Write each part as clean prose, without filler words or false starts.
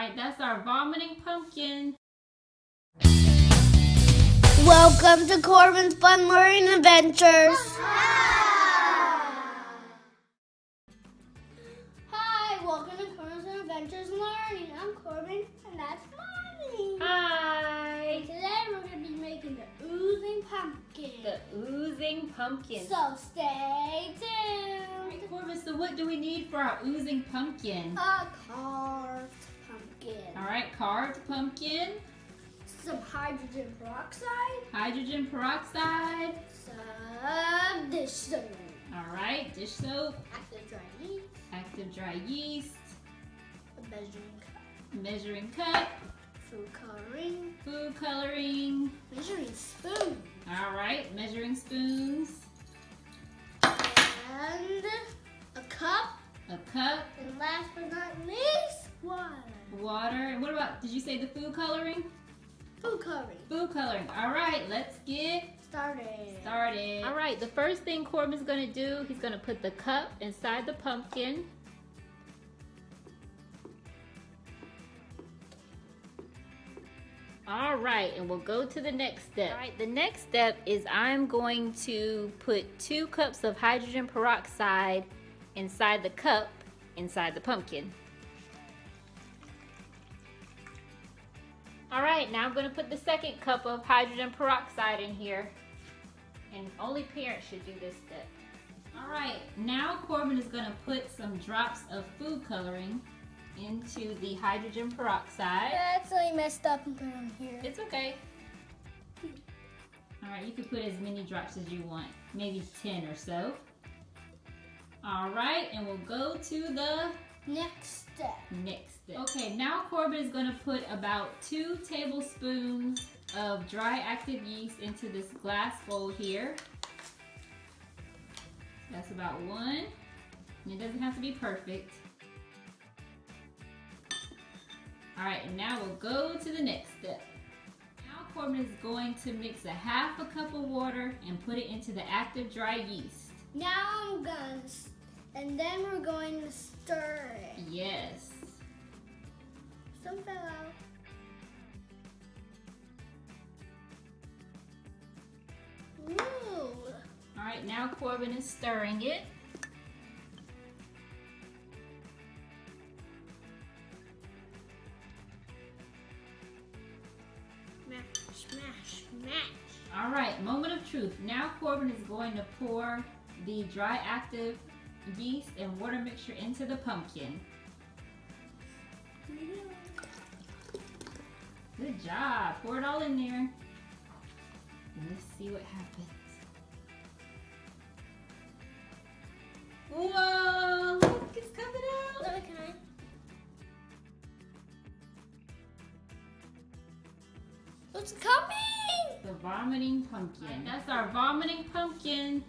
Alright, that's our vomiting pumpkin. Welcome to Corban's Fun Learning Adventures. Hi, welcome to Corban's Adventures Learning. I'm Corban, and that's Mommy. Hi! Today we're going to be making the oozing pumpkin. The oozing pumpkin. So stay tuned. Alright, Corban, so what do we need for our oozing pumpkin? A carved pumpkin. Alright, carved pumpkin. Some hydrogen peroxide. Hydrogen peroxide. Some dish soap. Alright, dish soap. Active dry yeast. Active dry yeast. A measuring cup. Measuring cup. Food coloring. Food coloring. Measuring spoon. Alright, measuring spoons. And a cup. A cup. And last but not least, water. Water. And what about, did you say the food coloring? Food coloring. Food coloring. Alright, let's get started. Alright, the first thing Corban's going to do, he's going to put the cup inside the pumpkin. Alright, and we'll go to the next step. Alright, the next step is I'm going to put 2 cups of hydrogen peroxide inside the cup, inside the pumpkin. Alright, now I'm going to put the second cup of hydrogen peroxide in here. And only parents should do this step. Alright, now Corban is going to put some drops of food coloring into the hydrogen peroxide. I actually messed up and put it on here. It's okay. Alright, you can put as many drops as you want. Maybe 10 or so. Alright, and we'll go to the Next step. Okay, now Corban is going to put about 2 tablespoons of dry active yeast into this glass bowl here. That's about 1. And it doesn't have to be perfect. Alright, and now we'll go to the next step. Now Corban is going to mix a half a cup of water and put it into the active dry yeast. Now and then we're going to stir it. Yes. Some fell out. Ooh. Alright, now Corban is stirring it. Smash, smash, smash. Alright, moment of truth. Now Corban is going to pour the dry active yeast and water mixture into the pumpkin. Good job. Pour it all in there. And let's see what happens. Whoa! Look, it's coming out. Look, can I? What's coming? The vomiting pumpkin. That's our vomiting pumpkin.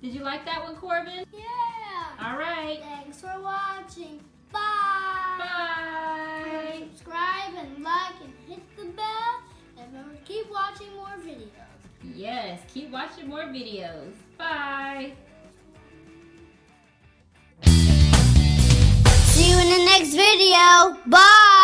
Did you like that one, Corban? Yeah. All right. Thanks for watching. Bye. Bye. Subscribe and like and hit the bell. And remember, keep watching more videos. Yes, keep watching more videos. Bye. See you in the next video. Bye.